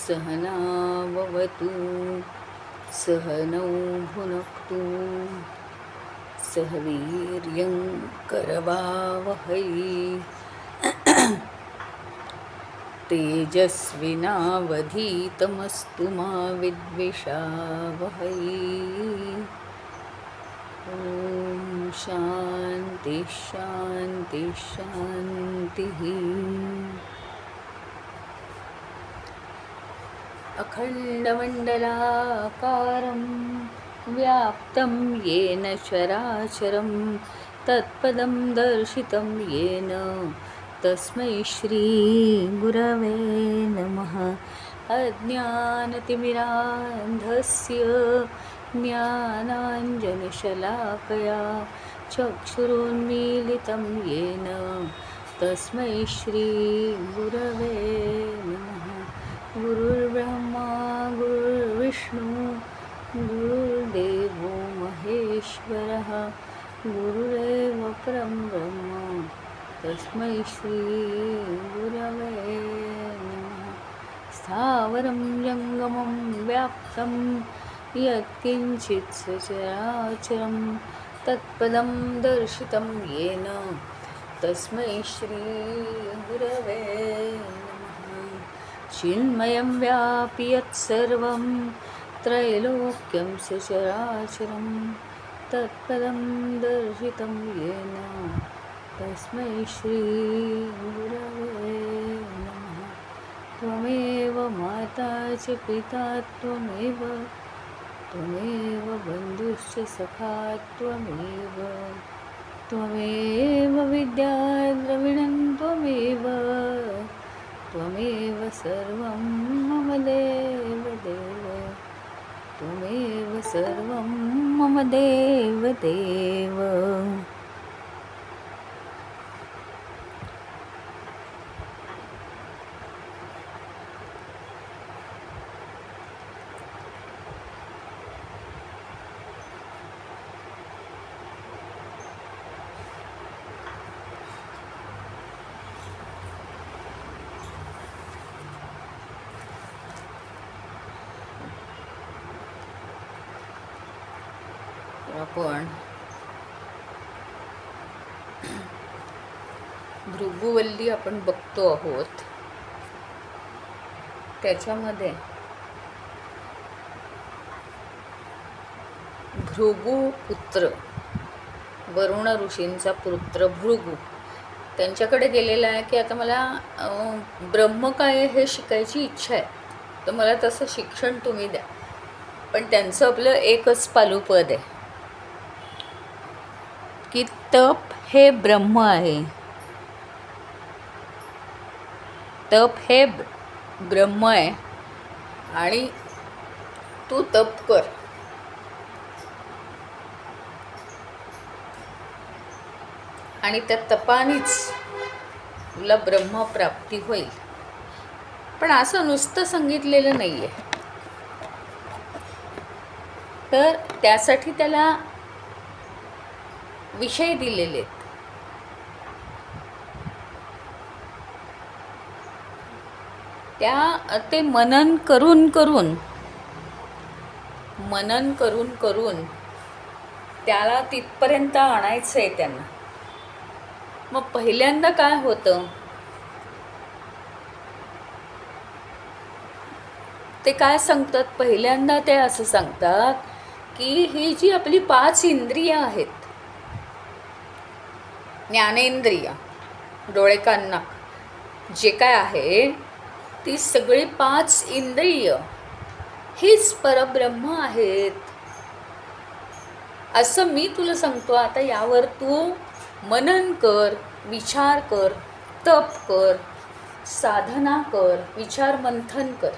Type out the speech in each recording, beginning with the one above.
सहना भवतु सहनौ भुनक्तु सह वीर्यं करवावहै तेजस्विनावधीतमस्तु मा विद्विषावहै। ॐ शान्ति शान्ति शान्तिः। अखण्डमण्डलाकारं व्याप्तं येन चराचरं तत्पदं दर्शितं येन तस्मै श्रीगुरवे नमः। अज्ञानतिमिरान्धस्य ज्ञानाञ्जनशलाकया चक्षुरुन्मीलितं येन तस्मै श्रीगुरवे नमः। गुरुर्ब्रह्मा गुरुर्विष्णु गुरुर्देवो महेश्वरः गुरुरेव परं ब्रह्म तस्मै श्रीगुरवे नमः। स्थावरं जङ्गमं व्याप्तं यत्किञ्चित् सचराचरं तत्पदं दर्शितं येन तस्मै श्रीगुरवे नमः। चिन्मयं व्यापि यत्सर्वं त्रैलोक्यं सचराचरं तत्पदं दर्शितं येन तस्मै श्रीगुरवे नमः। त्वमेव माता च पिता त्वमेव बन्धुश्च सखा त्वमेव विद्या द्रविणं त्वमेव सर्वं मम देवदेव त्वमेव सर्वं मम देवदेव। आपण भृगुवल्ली आपण बघतो आहोत, त्याच्यामध्ये भृगुपुत्र वरुण ऋषींचा पुत्र भृगु त्यांच्याकडे गेलेला आहे की आता मला ब्रह्म काय हे शिकायची इच्छा आहे, तर मला तसं शिक्षण तुम्ही द्या. पण त्यांचं आपलं एकच पालुपद आहे की तप हे ब्रह्म आहे, तप हे ब्रह्म आहे आणि तू तप कर. आणि त्या तपानेच तुला ब्रह्मप्राप्ती होईल. पण असं नुसतं सांगितलेलं नाही आहे, तर त्यासाठी त्याला विषय दिलेले आहेत. ते मनन करून त्याला तिथपर्यंत आणायचं आहे त्यांना. मग पहिल्यांदा काय होतं, ते काय सांगतात, पहिल्यांदा ते असं सांगतात की ही जी आपली 5 इंद्रिय आहेत, ज्ञानेंद्रिय, डोळे कान नाक जे काय आहे, ती सगळी 5 इंद्रिय हीच परब्रह्म आहेत असं मी तुला सांगतो. आता यावर तू मनन कर, विचार कर, तप कर, साधना कर, विचार मंथन कर.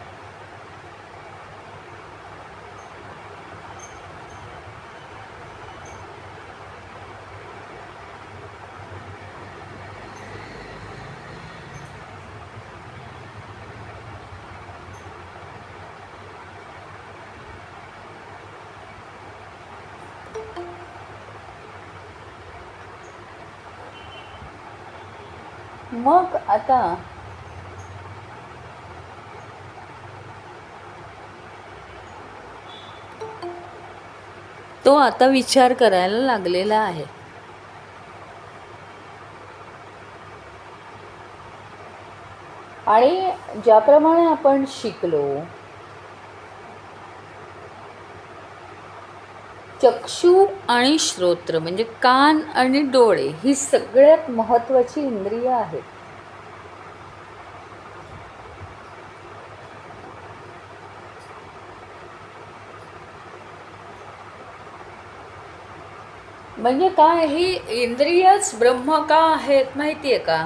मग आता तो आता विचार करायला लागलेला आहे. आणि ज्याप्रमाणे आपण शिकलो, चक्षु आणि श्रोत्र म्हणजे कान आणि डोळे ही सगळ्यात महत्त्वाची इंद्रिय आहेत. म्हणजे काय, ही इंद्रियच ब्रह्म का आहेत माहिती आहे का?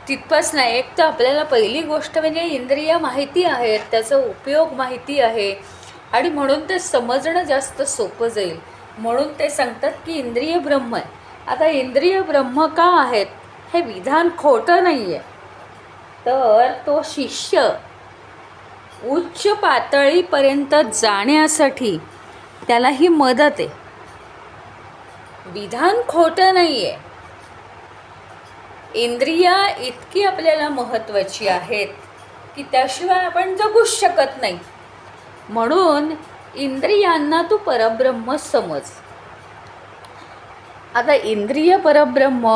तितपंच नाही, एक तर आपल्याला पहिली गोष्ट म्हणजे इंद्रिय माहिती आहेत, त्याचा उपयोग माहिती आहे आणि म्हणून ते समजणं जास्त सोपं जाईल. म्हणून ते सांगतात की इंद्रिय ब्रह्म आहे. आता इंद्रिय ब्रह्म का आहेत हे विधान खोटं नाही आहे. तर तो शिष्य उच्च पातळीपर्यंत जाण्यासाठी त्याला ही मदत आहे. विधान खोटं नाही आहे. इंद्रिया इतकी आपल्याला महत्त्वाची आहेत की त्याशिवाय आपण जगूच शकत नाही. म्हणून इंद्रियांना तू परब्रह्म समज. आता इंद्रिय परब्रह्म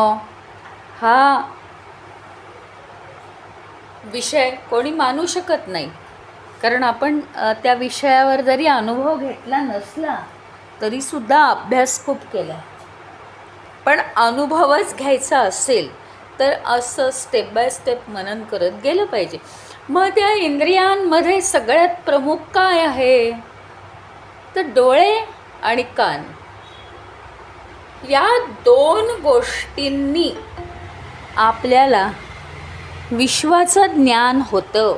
हा विषय कोणी मानू शकत नाही, कारण आपण त्या विषयावर जरी अनुभव घेतला नसला तरीसुद्धा अभ्यास खूप केला. पण अनुभवच घ्यायचा असेल तर असं स्टेप बाय स्टेप मनन करत गेलं पाहिजे. मग त्या इंद्रियांमध्ये सगळ्यात प्रमुख काय आहे तर डोळे आणि कान. या दोन गोष्टींनी आपल्याला विश्वाचं ज्ञान होतं.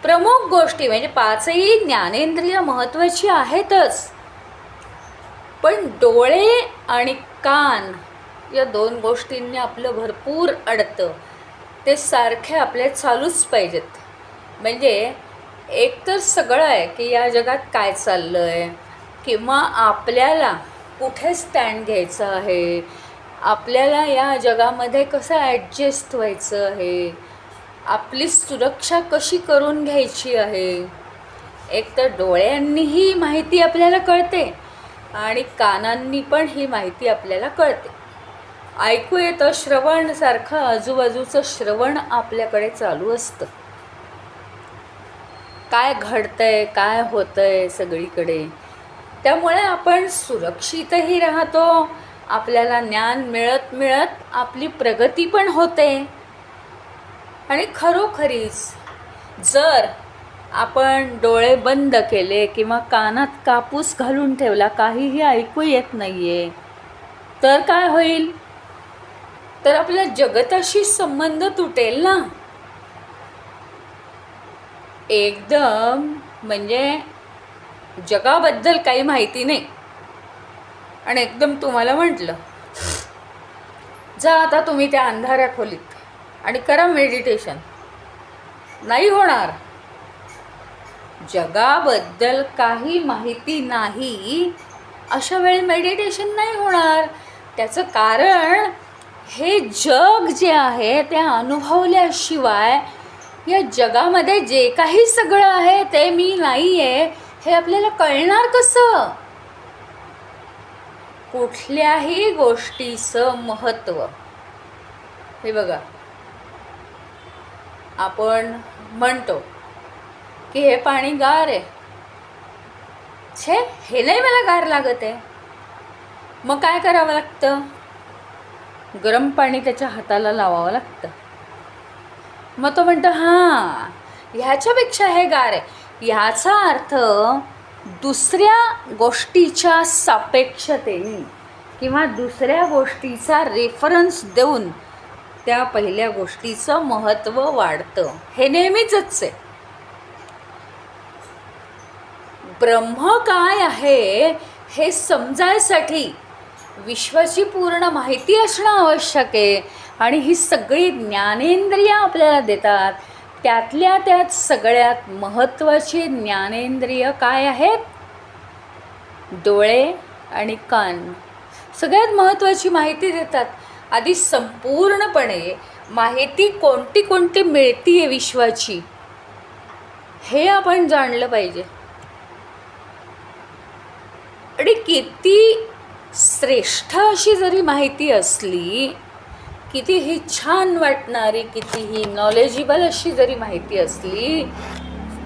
प्रमुख गोष्टी म्हणजे पाचही ज्ञानेंद्रिय महत्त्वाची आहेतच, पण डोळे आणि कान या दोन गोष्टींनी आपलं भरपूर अडतं. ते सारखे आपले चालूच पाहिजेत. म्हणजे एक तर सगळं आहे की या जगात काय चाललं आहे, किंवा आपल्याला कुठे स्टँड घ्यायचं आहे, आपल्याला या जगामध्ये कसं ॲडजस्ट व्हायचं आहे, आपली सुरक्षा कशी करून घ्यायची आहे. एक तर डोळ्यांनी ही माहिती आपल्याला कळते आणि कानांनी पण ही माहिती आपल्याला कळते. ऐकू येतं, श्रवण सारखं आजूबाजूचं श्रवण आपल्याकडे चालू असतं. काय घडतंय, काय होतंय सगळीकडे. त्यामुळे आपण सुरक्षितही राहतो, आपल्याला ज्ञान मिळत मिळत आपली प्रगती पण होते. आणि खरोखरीच जर आपण डोळे बंद केले किंवा कानात कापूस घालून ठेवला, काहीही ऐकू येत नाही आहे, तर काय होईल, तर आपल्या जगताशी संबंध तुटेल ना एकदम. म्हणजे जगाबद्दल काही माहिती नाही आणि एकदम तुम्हाला म्हटलं जा आता तुम्ही त्या अंधाऱ्या खोलीत आणि करा मेडिटेशन, नाही होणार. जगाबद्दल काही माहिती नाही अशा वेळी मेडिटेशन नाही होणार. त्याचं कारण हे जग जे आहे ते अनुभवल्याशिवाय या जगामध्ये जे काही सगळं आहे ते मी नाही आहे हे आपल्याला कळणार कसं. कुठल्याही गोष्टीचं महत्त्व हे बघा, आपण म्हणतो की हे पाणी गार आहे, छे हे नाही मला गार लागत आहे. मग काय करावं लागतं, गरम पाणी त्याच्या हाताला लावावं लागतं. मग तो म्हणतो हां ह्याच्यापेक्षा हे गार आहे. ह्याचा अर्थ दुसऱ्या गोष्टीच्या सापेक्षतेने किंवा दुसऱ्या गोष्टीचा रेफरन्स देऊन त्या पहिल्या गोष्टीचं महत्त्व वाढतं. हे नेहमीच आहे. ब्रह्म काय आहे हे समजायसाठी विश्वाची पूर्ण माहिती असणं आवश्यक आहे. आणि ही सगळी ज्ञानेंद्रिय आपल्याला देतात. त्यातल्या त्यात सगळ्यात महत्त्वाची ज्ञानेंद्रिय काय आहेत डोळे आणि कान सगळ्यात महत्त्वाची माहिती देतात. आधी संपूर्णपणे माहिती कोणती कोणती मिळती आहे विश्वाची हे आपण जाणलं पाहिजे. आणि किती श्रेष्ठ अशी जरी माहिती असली, कितीही छान वाटणारी, कितीही नॉलेजेबल अशी जरी माहिती असली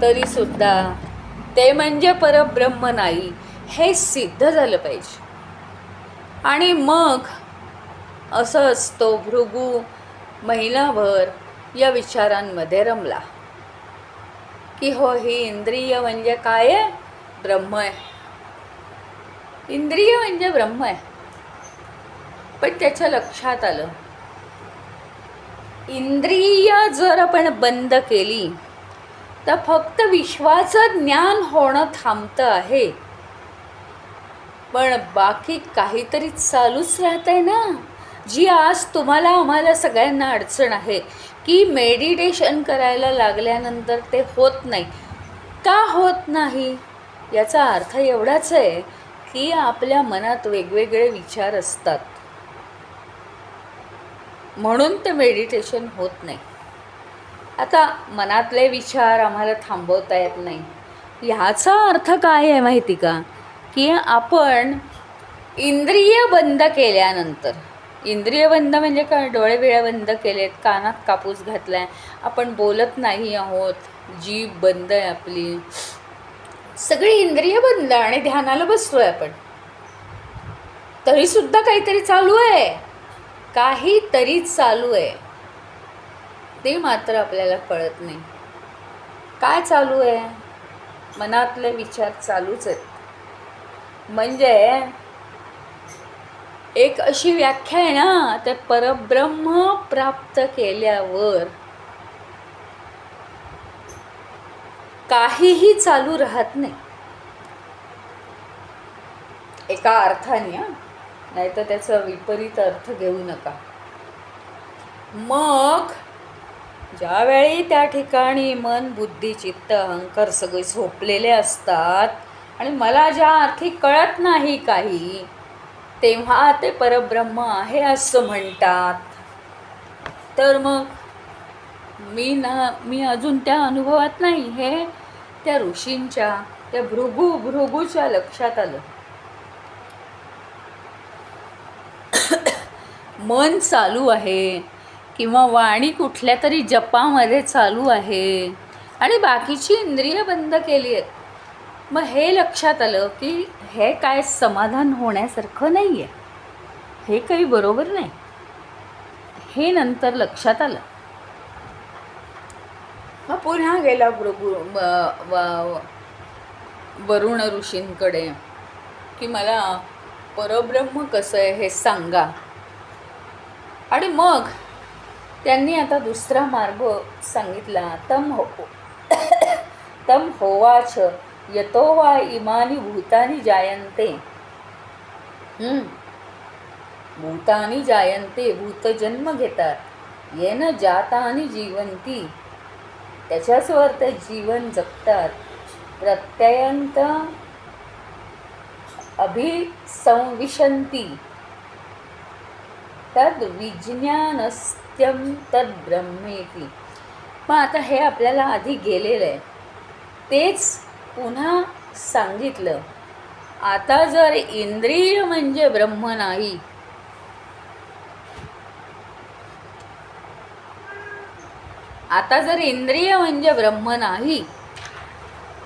तरीसुद्धा ते म्हणजे परब्रह्म नाही हे सिद्ध झालं पाहिजे. आणि मग असंच तो भृगू महिनाभर या विचारांमध्ये रमला की हो, ही इंद्रिय म्हणजे काय आहे? ब्रह्म आहे. इंद्रिय म्हणजे ब्रह्म आहे. पण त्याच्या लक्षात आलं, इंद्रिय जर आपण बंद केली तर फक्त विश्वाचं ज्ञान होणं थांबतं आहे, पण बाकी काहीतरी चालूच राहतंय ना. जी आज तुम्हाला आम्हाला सगळ्यांना अडचण आहे की मेडिटेशन करायला लागल्यानंतर ते होत नाही. का होत नाही? याचा अर्थ एवढाच आहे की आपल्या मनात वेगवेगळे विचार असतात, म्हणून ते मेडिटेशन होत नाही. आता मनातले विचार आम्हाला थांबवता येत नाही. ह्याचा अर्थ काय आहे माहिती का? की आपण इंद्रिय बंद केल्यानंतर, इंद्रिय बंद म्हणजे काय? डोळे बिळे बंद केलेत, कानात कापूस घातला आहे, आपण बोलत नाही आहोत, जीभ बंद आहे आपली, सगळी इंद्रिय बंद आणि ध्यानाला बसलो आहे आपण, तरीसुद्धा काहीतरी चालू आहे. काहीतरी चालू आहे, ते मात्र आपल्याला कळत नाही. काय चालू आहे? मनातले विचार चालूच आहेत. म्हणजे एक अशी व्याख्या आहे ना, ते परब्रह्म प्राप्त केल्यावर काहीही चालू राहत नाही, एका अर्थाने. नाही तर त्याचा विपरीत अर्थ घेऊ नका. मग ज्यावेळी त्या ठिकाणी मन, बुद्धी, चित्त, अहंकार सगळे झोपलेले असतात आणि मला ज्या अर्थी कळत नाही काही, तेव्हा ते परब्रह्म आहे असं म्हणतात. तर मग मी अजून त्या अनुभवात नाही, हे त्या ऋषींच्या, त्या भृगूच्या लक्षात आलं. मन चालू आहे किंवा वाणी कुठल्या तरी जपामध्ये चालू आहे आणि बाकीची इंद्रिय बंद केली आहेत. मग हे लक्षात आलं की हे काय समाधान होण्यासारखं नाही आहे, हे काही बरोबर नाही. हे नंतर लक्षात आलं. मग पुन्हा गेला वरुण ऋषींकडे की मला परब्रह्म कसं आहे हे सांगा. आणि मग त्यांनी आता दुसरा मार्ग सांगितला. तम होवाच यतो वा इमानी भूतानी जायन्ते. भूतानी जायन्ते, भूतजन्म घेतात. येन जातानी जीवंती, त्याच्याचवर ते जीवन जगतात. प्रत्ययंत अभिसंविशन्ति तद विज्ञानस्त्यम तद ब्रह्मेति. मग आता हे आपल्याला आधी गेलेलं आहे, तेच पुन्हा सांगितलं. आता जर इंद्रिय म्हणजे ब्रह्म नाही, आता जर इंद्रिय म्हणजे ब्रह्म नाही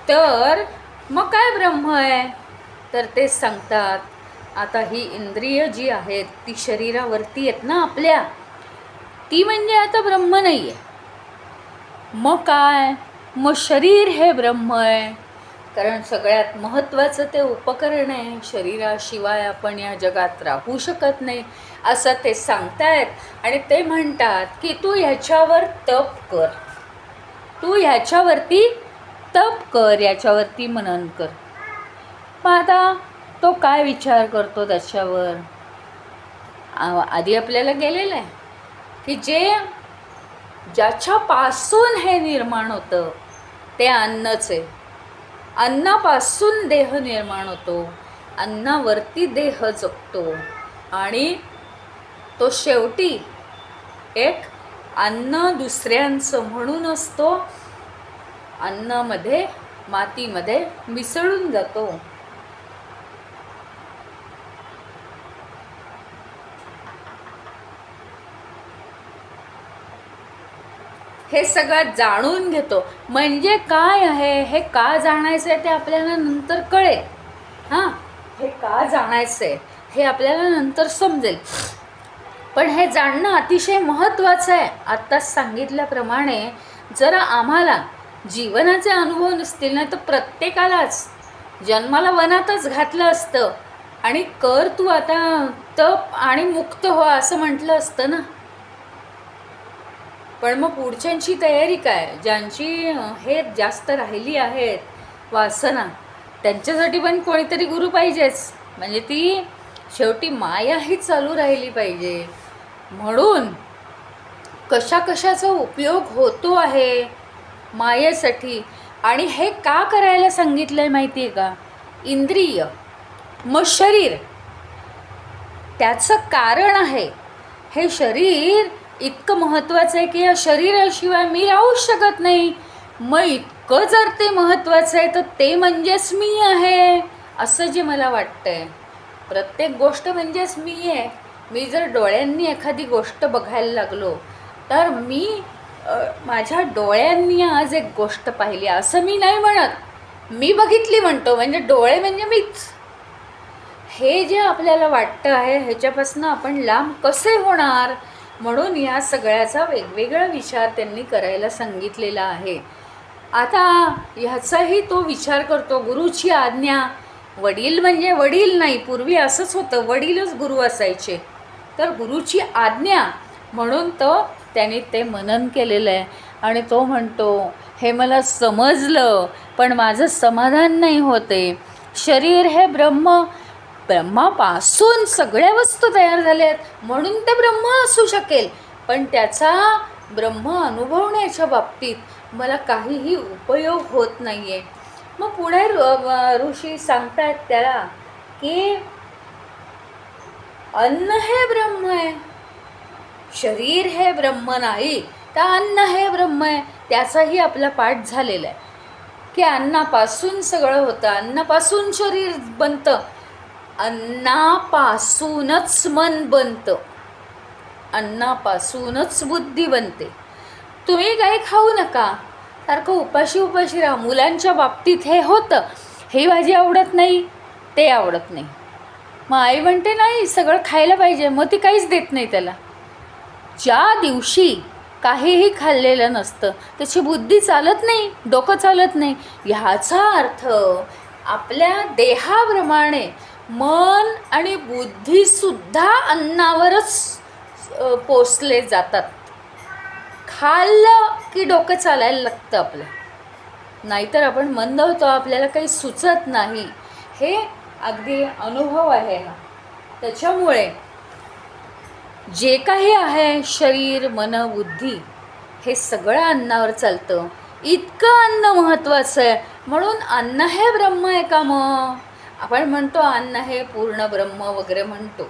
तर मग काय ब्रह्म आहे? तर ते सांगतात, आता ही इंद्रिय जी आहेत ती शरीरावरती आहेत ना आपल्या, ती म्हणजे आता ब्रह्म नाही आहे. मग काय? मग शरीर हे ब्रह्म आहे, कारण सगळ्यात महत्त्वाचं ते उपकरण आहे. शरीराशिवाय आपण या जगात राहू शकत नाही असं ते सांगतायत. आणि ते म्हणतात की तू ह्याच्यावर तप कर, तू ह्याच्यावरती तप कर, याच्यावरती मनन कर. मग आता तो काय विचार करतो त्याच्यावर? आधी आपल्याला गेलेलं आहे की ज्याच्यापासून हे निर्माण होतं ते अन्नच आहे. अन्नापासून देह निर्माण होतो, अन्नावरती देह जगतो आणि तो शेवटी एक अन्न दुसऱ्यांचं म्हणूनच तो अन्नामध्ये मातीमध्ये मिसळून जातो. हे सगळं जाणून घेतो. म्हणजे काय आहे हे का जाणायचं आहे ते आपल्याला नंतर कळेल. हां, हे का जाणायचं आहे हे आपल्याला नंतर समजेल. पण हे जाणणं अतिशय महत्त्वाचं आहे. आत्ताच सांगितल्याप्रमाणे जरा आम्हाला जीवनाचे अनुभव नसतील ना तर प्रत्येकालाच जन्माला वनातच घातलं असतं आणि कर तू आता तप आणि मुक्त हो असं म्हटलं असतं ना. पण मग पुढच्यांची तयारी काय? ज्यांची हे जास्त राहिली आहेत वासना, त्यांच्यासाठी पण कोणीतरी गुरु पाहिजेच. म्हणजे ती शेवटी माया ही चालू राहिली पाहिजे. म्हणून कशाचा उपयोग होतो आहे मायेसाठी. आणि हे का करायला सांगितलं आहे माहिती आहे का? इंद्रिय मग शरीर, त्याचं कारण आहे. हे शरीर इतकं महत्त्वाचं आहे की या शरीराशिवाय मी राहूच शकत नाही. मग इतकं जर ते महत्त्वाचं आहे तर ते म्हणजेच मी आहे असं जे मला वाटतं आहे. प्रत्येक गोष्ट म्हणजेच मी आहे. मी जर डोळ्यांनी एखादी गोष्ट बघायला लागलो तर मी माझ्या डोळ्यांनी आज एक गोष्ट पाहिली असं मी नाही म्हणत, मी बघितली म्हणतो. म्हणजे डोळे म्हणजे मीच. हे जे आपल्याला वाटतं आहे ह्याच्यापासून आपण लांब कसे होणार? म्हणून या सगळ्याचा वेगवेगळा विचार त्यांनी करायला सांगितलेला आहे. आता ह्याचाही तो विचार करतो. गुरुची आज्ञा, वडील म्हणजे वडील नाही, पूर्वी असंच होतं, वडीलच गुरु असायचे. तर गुरुची आज्ञा म्हणून त्यांनी ते मनन केलेलं आहे. आणि तो म्हणतो हे मला समजलं पण माझं समाधान नाही होते. शरीर हे ब्रह्मापासून सगळ्या वस्तू तयार झाल्या आहेत म्हणून ते ब्रह्म असू शकेल. पण त्याचा ब्रह्म अनुभवण्याच्या बाबतीत मला काहीही उपयोग होत नाही आहे. मग पुढे ऋषी सांगतायत त्याला की अन्न हे ब्रह्म आहे, शरीर हे ब्रह्म नाही तर अन्न हे ब्रह्म आहे. त्याचाही आपला पाठ झालेला आहे की अन्नापासून सगळं होतं, अन्नापासून शरीर बनतं, अन्नापासूनच मन बनतं, अन्नापासूनच बुद्धी बनते. तुम्ही काही खाऊ नका, सारखं उपाशी राहा. मुलांच्या बाबतीत हे होतं, ही भाजी आवडत नाही, ते आवडत नाही. मग आई म्हणते नाही सगळं खायला पाहिजे, मग ती काहीच देत नाही त्याला. ज्या दिवशी काहीही खाल्लेलं नसतं त्याची बुद्धी चालत नाही, डोकं चालत नाही. ह्याचा अर्थ आपल्या देहाप्रमाणे मन आणि बुद्धीसुद्धा अन्नावरच पोचले जातात. खाल्लं की डोकं चालायला लागतं आपलं, नाहीतर आपण मंद होतो, आपल्याला काही सुचत नाही. हे अगदी अनुभव आहे हा. त्याच्यामुळे जे काही आहे शरीर मन बुद्धी हे सगळं अन्नावर चालतं. इतकं अन्न महत्त्वाचं आहे. म्हणून अन्न हे ब्रह्म आहे का? मग आपण म्हणतो अन्न हे पूर्ण ब्रह्म वगैरे म्हणतो,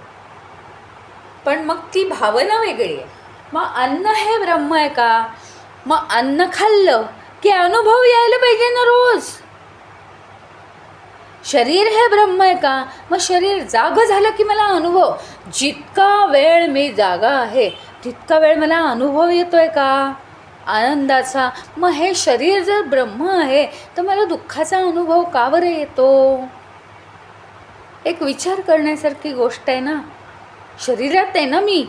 पण मग ती भावना वेगळी आहे. मग अन्न हे ब्रह्म आहे का? मग अन्न खाल्लं की अनुभव यायला पाहिजे ना रोज. शरीर हे ब्रह्म आहे का? मग शरीर जागं झालं की मला अनुभव, जितका वेळ मी जागा आहे तितका वेळ मला अनुभव येतोय का आनंदाचा? मग हे शरीर जर ब्रह्म आहे तर मला दुःखाचा अनुभव का बरं येतो? एक विचार करण्यासारखी गोष्ट आहे ना. शरीरात आहे ना मी,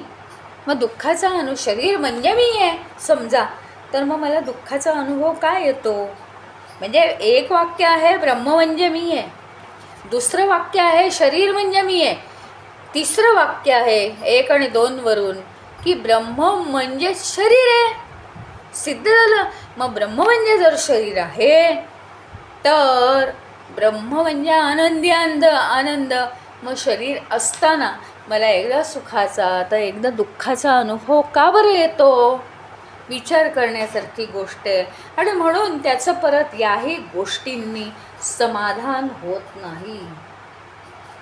मग दुःखाचा शरीर म्हणजे मी आहे समजा, तर मग मला दुःखाचा अनुभव काय येतो? म्हणजे एक वाक्य आहे ब्रह्म म्हणजे मी आहे, दुसरं वाक्य आहे शरीर म्हणजे मी आहे, तिसरं वाक्य आहे 1 आणि 2 वरून की ब्रह्म म्हणजे शरीर आहे. सिद्ध झालं. मग ब्रह्म म्हणजे जर शरीर आहे तर ब्रह्म म्हणजे आनंदी आनंद. मग शरीर असताना मला एकदा सुखाचा तर एकदा दुःखाचा अनुभव का बरं येतो? विचार करण्यासारखी गोष्ट आहे. आणि म्हणून त्याचं परत याही गोष्टींनी समाधान होत नाही.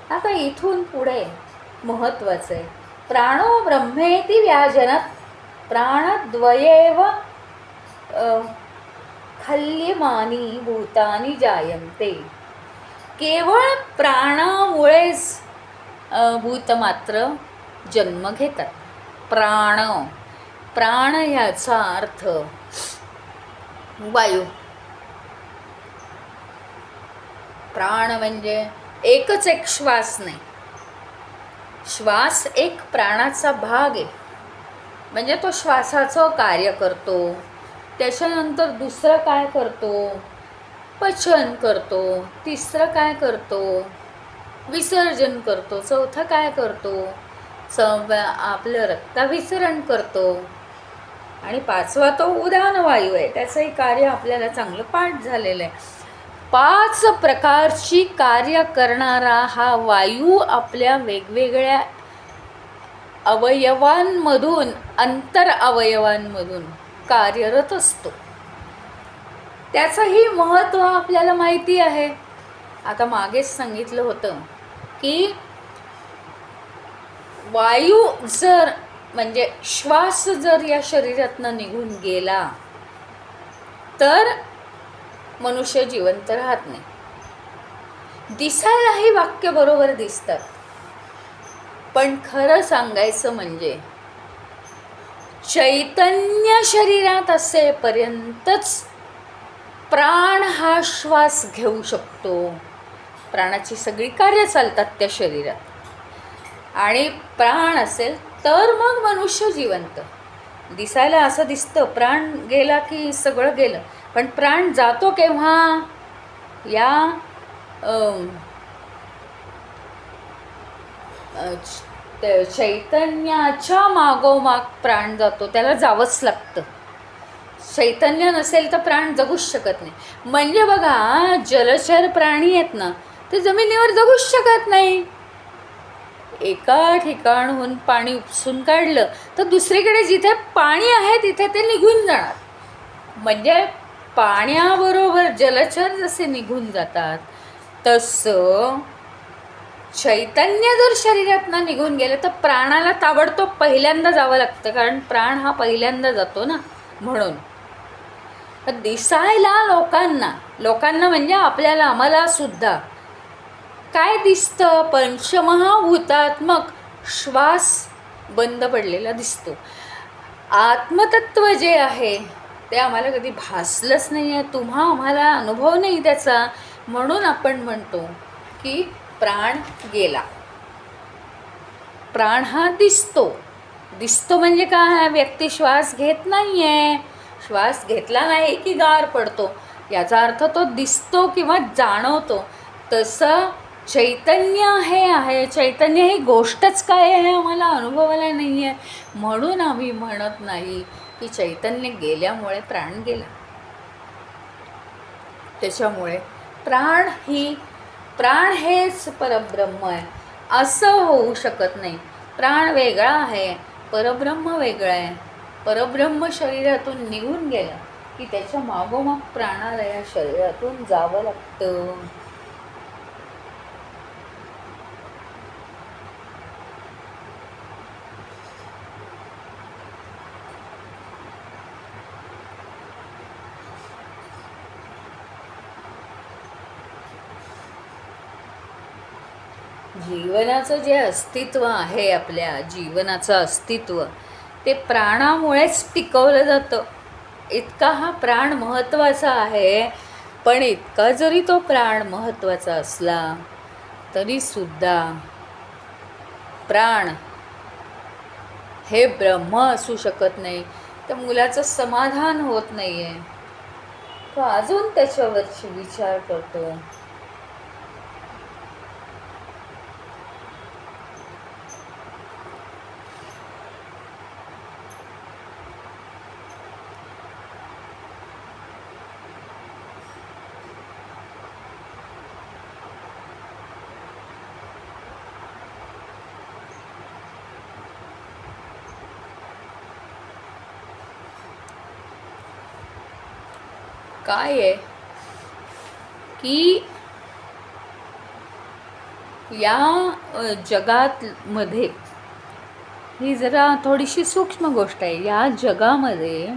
आता इथून पुढे महत्त्वाचं आहे. प्राणो ब्रह्मेति व्याजनत प्राणद्वयेव खल्यमानी भूतानी जायन्ते. केवळ प्राणामुळेच भूत मात्र जन्म घेतात. प्राण, प्राण ह्याचा अर्थ वायू. प्राण म्हणजे एकच एक श्वास नाही, श्वास एक प्राणाचा भाग आहे. म्हणजे तो श्वासाचं कार्य करतो. त्याच्यानंतर दुसरं काय करतो? पचन करतो. तिसरं काय करतो? विसर्जन करतो. चौथं काय करतो? आपलं रक्ताभिसरण करतो. आणि पाचवा तो उदान वायू आहे. त्याचंही कार्य आपल्याला चांगलं पाठ झालेलं आहे. 5 प्रकारची कार्य करणारा हा वायू आपल्या वेगवेगळ्या अवयवांमधून, अंतर अवयवांमधून कार्यरत असतो. त्याचंही महत्त्व आपल्याला माहिती आहे. आता मागेच सांगितलं होतं की वायू जर म्हणजे श्वास जर या शरीरातनं निघून गेला तर मनुष्य जिवंत राहत नाही. दिसायलाही वाक्य बरोबर दिसतात, पण खरं सांगायचं म्हणजे चैतन्य शरीरात असेपर्यंतच प्राण हा श्वास घेऊ शकतो. प्राणाची सगळी कार्य चालतात त्या शरीरात. आणि प्राण असेल तर मग मनुष्य जिवंत. दिसायला असं दिसतं प्राण गेला की सगळं गेलं, पण प्राण जातो केव्हा? या चैतन्याच्या मागोमाग प्राण जातो. त्याला जावंच लागतं. चैतन्य नसेल तर प्राण जगूच शकत नाही. म्हणजे बघा, जलचर प्राणी आहेत ना, ते जमिनीवर जगूच शकत नाही. एका ठिकाणहून पाणी उपसून काढलं तर दुसरीकडे जिथे पाणी आहे तिथे ते निघून जाणार. म्हणजे पाण्याबरोबर जलचर जसे निघून जातात तसं चैतन्य जर शरीरातनं निघून गेलं तर प्राणाला ताबडतोब पहिल्यांदा जावं लागतं, कारण प्राण हा पहिल्यांदा जातो ना. म्हणून दिसायला लोकांना म्हणजे आपल्याला, आम्हाला सुद्धा काय दिसतं? पंचमहाभूतात्मक श्वास बंद पडलेला दिसतो. आत्मतत्व जे आहे ते आम्हाला कधी भासलंच नाही आहे. आम्हाला अनुभव नाही त्याचा. म्हणून आपण म्हणतो की प्राण गेला. प्राण हा दिसतो म्हणजे काय? व्यक्ती श्वास घेत नाही आहे. श्वास घेतला नाही की गार पडतो, याचा अर्थ तो दिसतो किंवा जाणवतो. तसं चैतन्य आहे. चैतन्य ही गोष्टच काय आहे आम्हाला अनुभवायला नाही आहे. म्हणून आम्ही म्हणत नाही की चैतन्य गेल्यामुळे प्राण गेला. त्याच्यामुळे प्राण हेच परब्रह्म आहे असं होऊ शकत नाही. प्राण वेगळा आहे, परब्रह्म वेगळं आहे. परब्रह्म शरीरातून निघून गेलं की त्याच्या मागोमाग प्राणाला या शरीरातून जावं लागतं. जीवनाचं जे अस्तित्व आहे, आपल्या जीवनाचं अस्तित्व ते प्राणामुळेच टिकवलं जातं. इतका हा प्राण महत्त्वाचा आहे. पण इतका जरी तो प्राण महत्त्वाचा असला तरीसुद्धा प्राण हे ब्रह्म असू शकत नाही. तर मुलाचं समाधान होत नाही आहे. तो अजून त्याच्यावरची विचार करतो. काय आहे की या जगात मध्ये ही जरा थोडीशी सूक्ष्म गोष्ट आहे. या जगामध्ये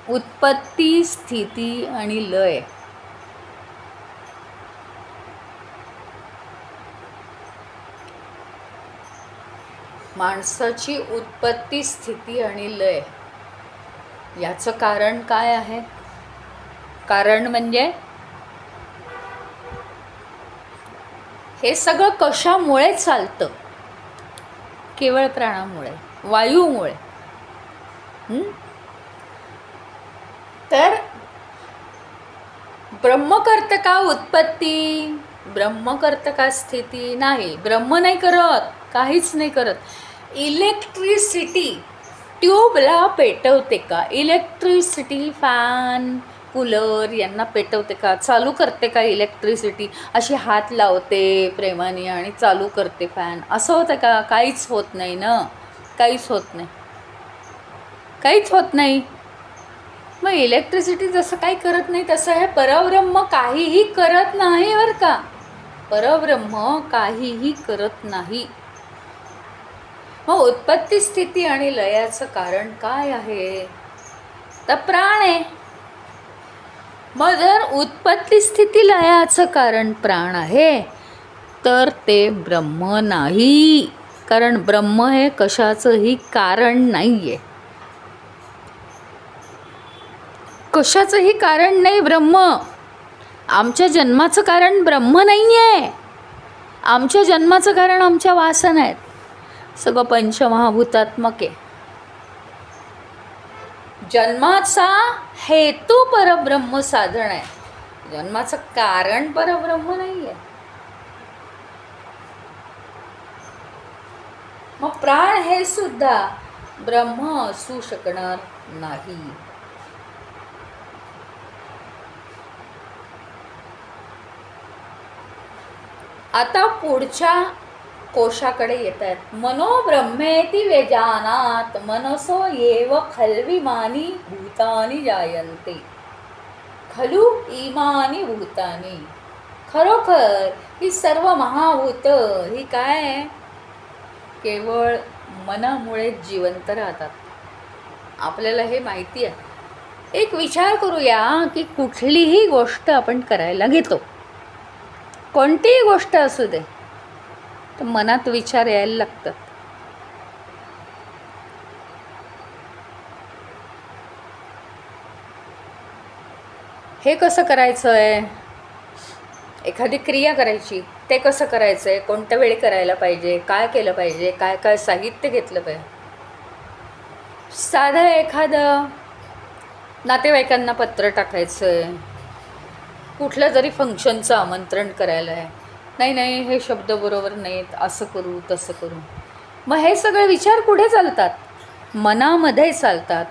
उत्पत्ती, स्थिती आणि लय माणसाची उत्पत्ती, स्थिती आणि लय याचं कारण काय आहे? कारण म्हणजे हे सगळं कशामुळे चालतं? केवळ प्राणामुळे, वायूमुळे. तर ब्रह्म करतं का उत्पत्ती? ब्रह्म करतं का स्थिती? नाही, ब्रह्म नाही करत, काहीच नाही करत. इलेक्ट्रिसिटी ट्यूबला पेटवते का? इलेक्ट्रिसिटी फॅन, कूलर यांना पेटवते का? चालू करते का इलेक्ट्रिसिटी? अशी हात लावते प्रेमाने आणि चालू करते फॅन, असं होतं का? काहीच होत नाही ना, काहीच होत नाही, काहीच होत नाही. मग इलेक्ट्रिसिटी जसं काही करत नाही तसं हे परब्रह्म काहीही करत नाही बरं का. परब्रह्म काहीही करत नाही. मग उत्पत्ती, स्थिती आणि लयाचं कारण काय आहे? तर प्राण आहे. मग जर उत्पत्ती, स्थिती, लयाचं कारण प्राण आहे तर ते ब्रह्म नाही. कारण ब्रह्म हे कशाचंही कारण नाही आहे. कशाचंही कारण नाही ब्रह्म. आमच्या जन्माचं कारण ब्रह्म नाही आहे. आमच्या जन्माचं कारण आमच्या वासना आहेत. सगळं पंचमहाभूतात्मक आहे. जन्माचा हेतू परब्रह्म साधन आहे. जन्माचं कारण परब्रह्म नाही आहे. मग प्राण हे सुद्धा ब्रह्म असू शकणार नाही. आता पुढच्या कोशाकडे येत आहेत. मनो ब्रह्मेति व्यजानात मनसो येव खल्विमानी भूतानी जायन्ते खलु इमानी भूतानी. खरोखर ही सर्व महाभूत ही काय आहे? केवळ मनामुळे जिवंत राहतात. आपल्याला हे माहिती आहे. एक विचार करूया की कुठलीही गोष्ट आपण करायला घेतो, कोणतीही गोष्ट असू दे, तर मनात विचार यायला लागतात. हे कसं करायचं आहे? एखादी क्रिया करायची, ते कसं करायचं आहे? कोणत्या वेळी करायला पाहिजे? काय केलं पाहिजे? काय काय साहित्य घेतलं पाहिजे? साधं एखादं नातेवाईकांना पत्र टाकायचं आहे, कुठलं जरी फंक्शनचं आमंत्रण करायला आहे. नाही हे शब्द बरोबर नाहीत, असं करू तसं करू. मग हे सगळे विचार कुठे चालतात? मनामध्ये चालतात.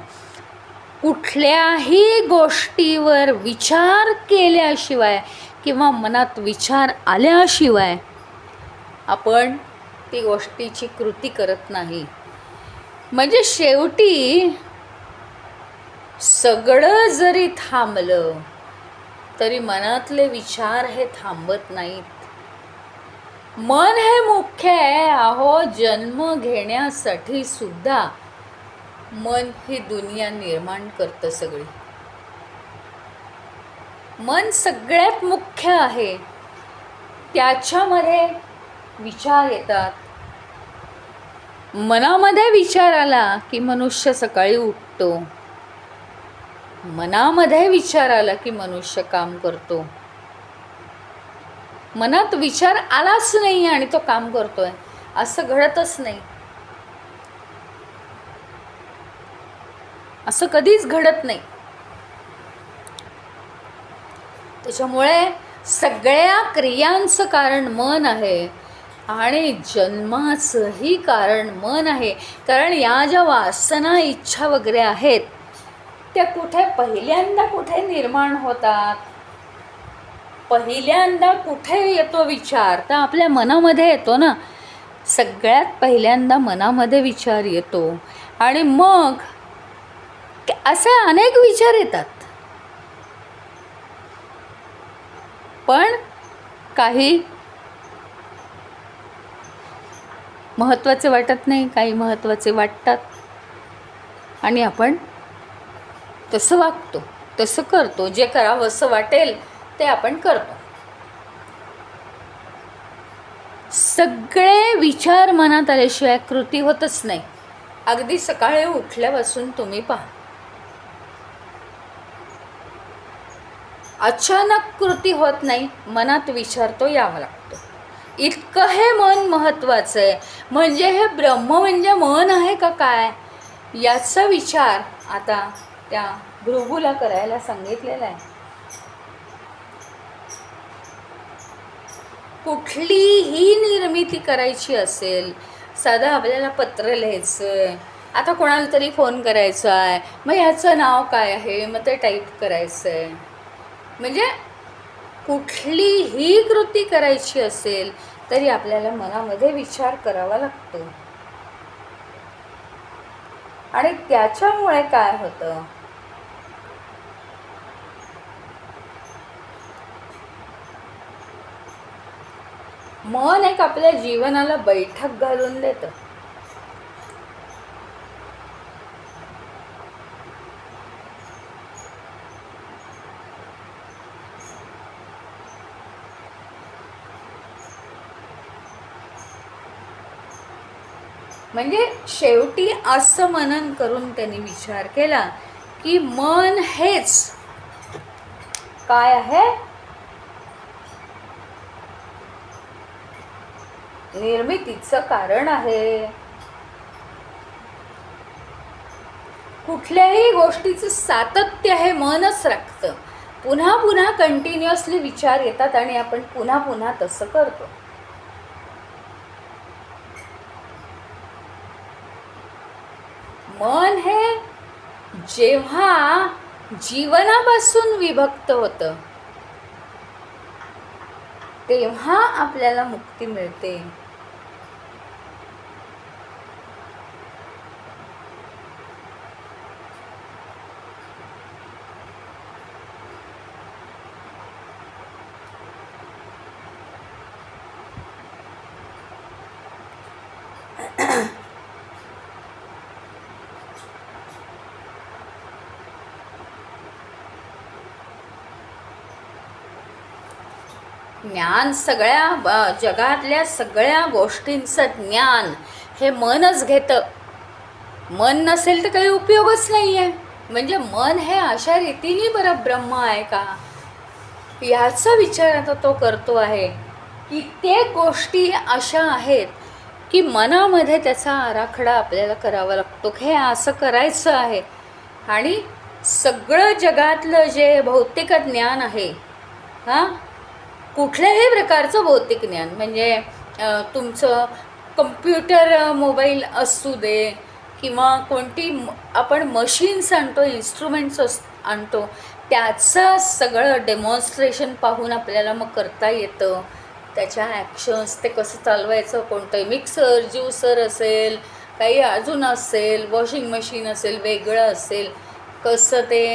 कुठल्याही गोष्टीवर विचार केल्याशिवाय किंवा मनात विचार आल्याशिवाय आपण ती गोष्टीची कृती करत नाही. म्हणजे शेवटी सगळं जरी थांबलं तरी मनातले विचार हे थांबत नाहीत. मन हे मुख्य आहे. अहो, जन्म घेण्यासाठी सुद्धा मन ही दुनिया निर्माण करतं सगळी. मन सगळ्यात मुख्य आहे. त्याच्यामध्ये विचार येतात. मनामध्ये विचार आला की मनुष्य सकाळी उठतो. मनामध्ये विचार आला की मनुष्य काम करतो. मनात विचार आलाच नाही आणि तो काम करतोय असं घडतच नाही. असं कधीच घडत नाही. त्याच्यामुळे सगळ्या क्रियांचं कारण मन आहे आणि जन्माचंही कारण मन आहे. कारण या ज्या वासना, इच्छा वगैरे आहेत त्या पहिल्यांदा कुठे निर्माण होतात? पहिल्यांदा कुठे येतो विचार? तर आपल्या मनामध्ये येतो ना. सगळ्यात पहिल्यांदा मनामध्ये विचार येतो आणि मग असे अनेक विचार येतात. पण काही महत्त्वाचे वाटत नाही, काही महत्त्वाचे वाटतात आणि आपण तसं वागतो, तसं करतो. जे करावं असं वाटेल ते आपण करतो. सगळे विचार मनात आल्याशिवाय कृती होतच नाही. अगदी सकाळी उठल्यापासून तुम्ही पहा, अचानक कृती होत नाही, मनात विचार तो यावा लागतो. इतकं हे मन महत्त्वाचं आहे. म्हणजे हे ब्रह्म म्हणजे मन आहे का काय, याचा विचार आता त्या भृगूला करायला सांगितलेला आहे. कुठलीही निर्मिती करायची असेल, साधं आपल्याला पत्र लिहायचं आहे, आता कोणाला तरी फोन करायचा आहे, मग ह्याचं नाव काय आहे, मग ते टाईप करायचं आहे. म्हणजे कुठलीही कृती करायची असेल तरी आपल्याला मनामध्ये विचार करावा लागतो. आणि त्याच्यामुळे काय होतं, मन एक आपल्या जीवनाला बैठक घालून देतं. म्हणजे शेवटी असं मनन करून त्यांनी विचार केला की मन हेच काय आहे, निर्मितीचं कारण आहे. कुठल्याही गोष्टीचं सातत्य हे मनच राखतं. पुन्हा पुन्हा कंटिन्युअसली विचार येतात आणि आपण पुन्हा पुन्हा तसं करतो. मन हे जेव्हा जीवनापासून विभक्त होतं तेव्हा आपल्याला मुक्ती मिळते. ज्ञान सगळ्या जगातल्या सगळ्या गोष्टींचं ज्ञान हे मनच घेतं. मन नसेल तर काही उपयोगच नाही आहे. म्हणजे मन हे अशा रीतीने परब्रह्म आहे का, याचा विचार आता तो करतो आहे. कित्येक गोष्टी अशा आहेत की मनामध्ये त्याचा आराखडा आपल्याला करावा लागतो, हे असं करायचं आहे. आणि सगळं जगातलं जे भौतिक ज्ञान आहे, कुठल्याही प्रकारचं भौतिक ज्ञान, म्हणजे तुमचं कम्प्युटर मोबाईल असू दे किंवा कोणती आपण मशीन्स आणतो, इन्स्ट्रुमेंट्स आणतो, त्याचं सगळं डेमॉन्स्ट्रेशन पाहून आपल्याला मग करता येतं. त्याच्या ॲक्शन्स, ते कसं चालवायचं, कोणतं मिक्सर, ज्युसर असेल, काही अजून असेल, वॉशिंग मशीन असेल, वेगळं असेल, कसं ते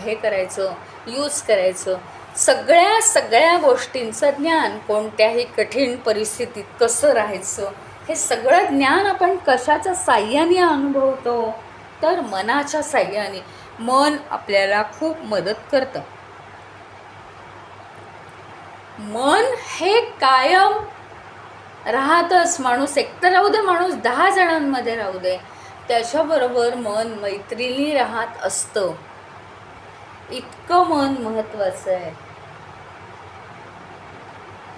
हे करायचं, यूज करायचं. सगळ्या गोष्टींचं ज्ञान, कोणत्याही कठीण परिस्थितीत कसं राहायचं, हे सगळं ज्ञान आपण कशाच्या साह्याने अनुभवतो, तर मनाच्या साह्याने. मन आपल्याला खूप मदत करतं. मन हे कायम राहतच. माणूस एकटं राहू दे, माणूस 10 जणांमध्ये राहू दे, त्याच्याबरोबर मन मैत्रिणी राहत असतं. इतकं मन महत्त्वाचं आहे.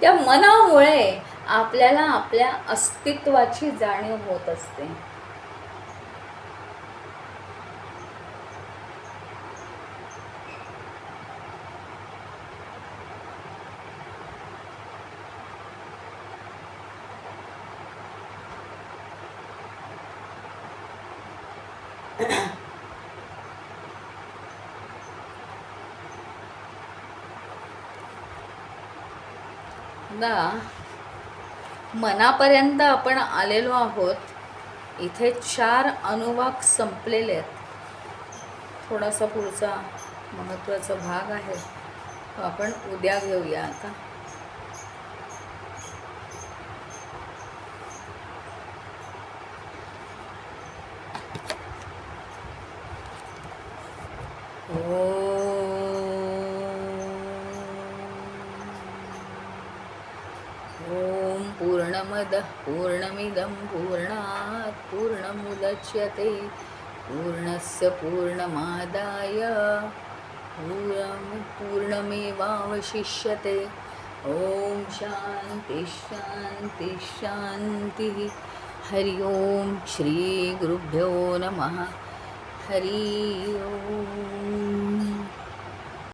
त्या मनामुळे आपल्याला आपल्या अस्तित्वाची जाणीव होत असते. मनापर्यंत आपण आलेलो आहोत. इथे 4 अनुवाक संपलेले आहेत. थोडासा पुढचा महत्त्वाचा भाग आहे, तो आपण उद्या घेऊया. आता ॐ पूर्णमदः पूर्णमिदं पूर्णात् पूर्णमुदच्यते पूर्णस्य पूर्णमादाय पूर्णमेवावशिष्यते। ॐ शान्ति शान्ति शान्तिः। हरि ओम श्री गुरुभ्यो नमः। हरि ओम।